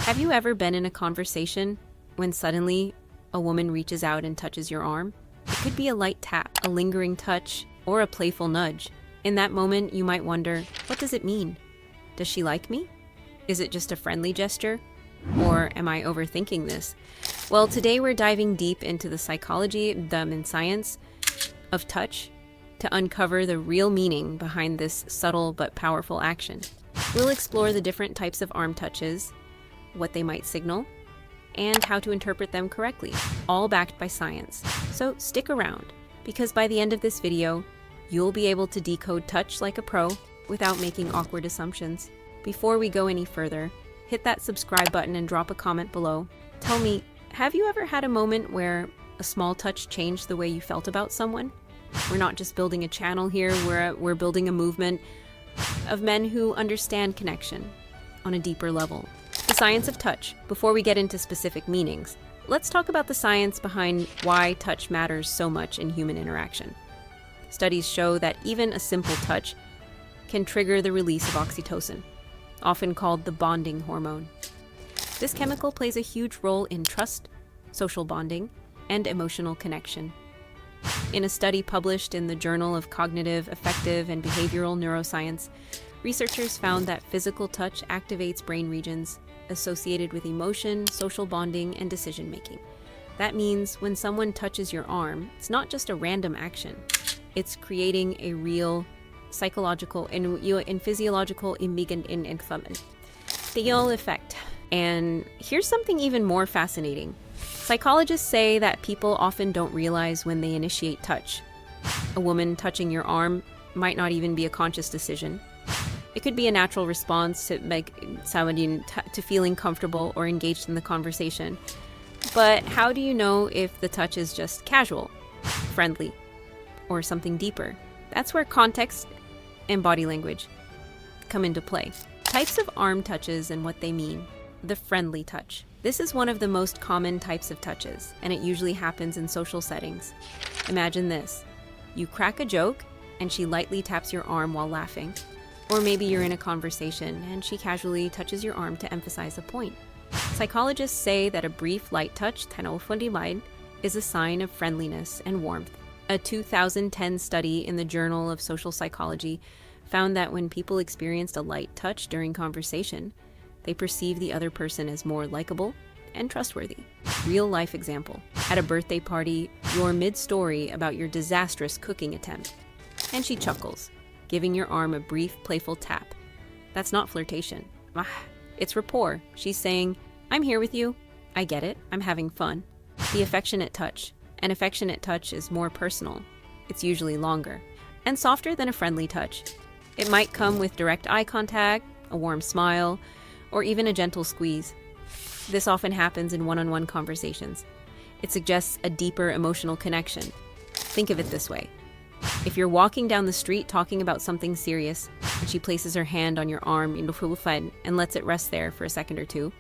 Have you ever been in a conversation when suddenly a woman reaches out and touches your arm? It could be a light tap, a lingering touch, or a playful nudge. In that moment, you might wonder, what does it mean? Does she like me? Is it just a friendly gesture? Or am I overthinking this? Well, today we're diving deep into the psychology, and science of touch to uncover the real meaning behind this subtle but powerful action. We'll explore the different types of arm touches, what they might signal, and how to interpret them correctly, all backed by science. So stick around, because by the end of this video, you'll be able to decode touch like a pro without making awkward assumptions. Before we go any further, hit that subscribe button and drop a comment below. Tell me, have you ever had a moment where a small touch changed the way you felt about someone? We're not just building a channel here, we're building a movement of men who understand connection on a deeper level. The science of touch. Before we get into specific meanings, let's talk about the science behind why touch matters so much in human interaction. Studies show that even a simple touch can trigger the release of oxytocin, often called the bonding hormone. This chemical plays a huge role in trust, social bonding, and emotional connection. In a study published in the Journal of Cognitive, Affective, and Behavioral Neuroscience, researchers found that physical touch activates brain regions associated with emotion, social bonding, and decision-making. That means when someone touches your arm, it's not just a random action. It's creating a real psychological and physiological deal effect. And here's something even more fascinating. Psychologists say that people often don't realize when they initiate touch. A woman touching your arm might not even be a conscious decision. It could be a natural response to make somebody to feeling comfortable or engaged in the conversation. But how do you know if the touch is just casual, friendly, or something deeper? That's where context and body language come into play. Types of arm touches and what they mean. The friendly touch. This is one of the most common types of touches, and it usually happens in social settings. Imagine this. You crack a joke, and she lightly taps your arm while laughing. Or maybe you're in a conversation, and she casually touches your arm to emphasize a point. Psychologists say that a brief light touch, is a sign of friendliness and warmth. A 2010 study in the Journal of Social Psychology found that when people experienced a light touch during conversation, they perceived the other person as more likable and trustworthy. Real life example. At a birthday party, you're mid-story about your disastrous cooking attempt, and she chuckles, giving your arm a brief, playful tap. That's not flirtation. It's rapport. She's saying, I'm here with you. I get it. I'm having fun. The affectionate touch. An affectionate touch is more personal. It's usually longer and softer than a friendly touch. It might come with direct eye contact, a warm smile, or even a gentle squeeze. This often happens in one-on-one conversations. It suggests a deeper emotional connection. Think of it this way. If you're walking down the street talking about something serious, and she places her hand on your arm and lets it rest there for a second or two,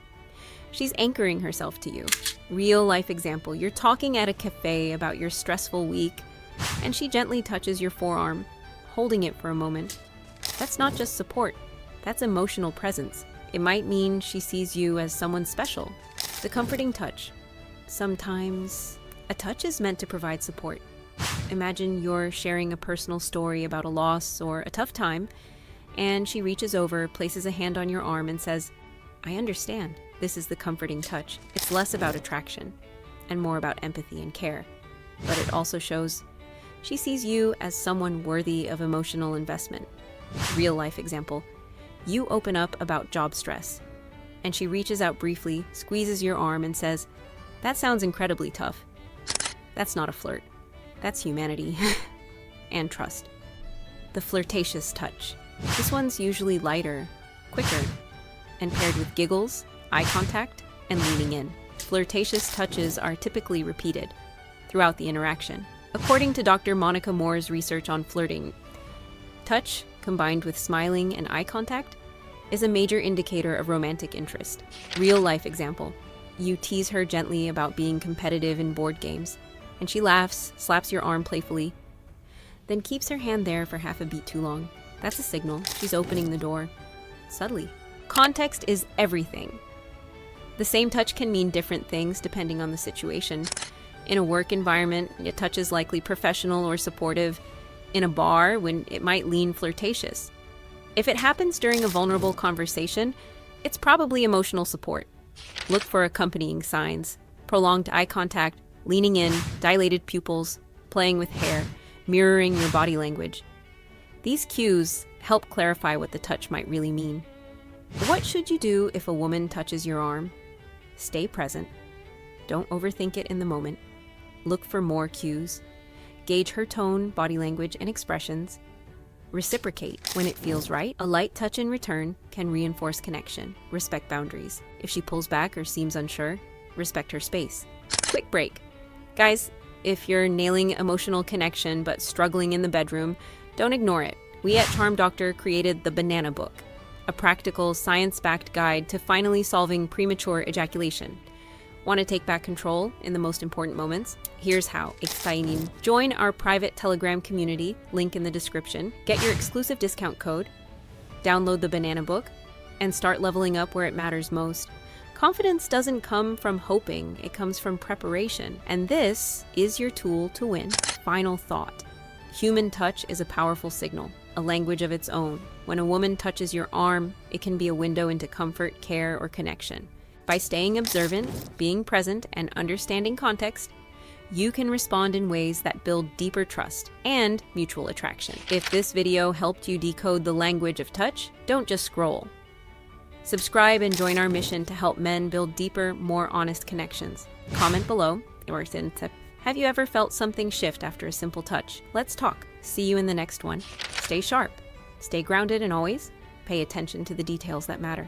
she's anchoring herself to you. Real life example. You're talking at a cafe about your stressful week, and she gently touches your forearm, holding it for a moment. That's not just support. That's emotional presence. It might mean she sees you as someone special. The comforting touch. Sometimes a touch is meant to provide support. Imagine you're sharing a personal story about a loss or a tough time, and she reaches over, places a hand on your arm, and says, I understand. This is the comforting touch. It's less about attraction and more about empathy and care. But it also shows she sees you as someone worthy of emotional investment. Real life example. You open up about job stress, and she reaches out briefly, squeezes your arm, and says, that sounds incredibly tough. That's not a flirt. That's humanity and trust. The flirtatious touch. This one's usually lighter, quicker, and paired with giggles, eye contact, and leaning in. Flirtatious touches are typically repeated throughout the interaction. According to Dr. Monica Moore's research on flirting, touch, combined with smiling and eye contact, is a major indicator of romantic interest. Real life example. You tease her gently about being competitive in board games, and she laughs, slaps your arm playfully, then keeps her hand there for half a beat too long. That's a signal. She's opening the door. Subtly. Context is everything. The same touch can mean different things depending on the situation. In a work environment, a touch is likely professional or supportive. In a bar, when it might lean flirtatious. If it happens during a vulnerable conversation, it's probably emotional support. Look for accompanying signs: prolonged eye contact, leaning in, dilated pupils, playing with hair, mirroring your body language. These cues help clarify what the touch might really mean. What should you do if a woman touches your arm? Stay present. Don't overthink it in the moment. Look for more cues. Gauge her tone, body language, and expressions. Reciprocate when it feels right. A light touch in return can reinforce connection. Respect boundaries. If she pulls back or seems unsure, respect her space. Quick break. Guys, if you're nailing emotional connection but struggling in the bedroom, don't ignore it. We at Charm Doctor created the Banana Book, a practical, science-backed guide to finally solving premature ejaculation. Want to take back control in the most important moments? Here's how. Exciting. Join our private Telegram community, link in the description. Get your exclusive discount code, download the Banana Book, and start leveling up where it matters most. Confidence doesn't come from hoping, it comes from preparation. And this is your tool to win. Final thought. Human touch is a powerful signal, a language of its own. When a woman touches your arm, it can be a window into comfort, care, or connection. By staying observant, being present, and understanding context, you can respond in ways that build deeper trust and mutual attraction. If this video helped you decode the language of touch, don't just scroll. Subscribe and join our mission to help men build deeper, more honest connections. Comment below, have you ever felt something shift after a simple touch? Let's talk. See you in the next one. Stay sharp, stay grounded, and always pay attention to the details that matter.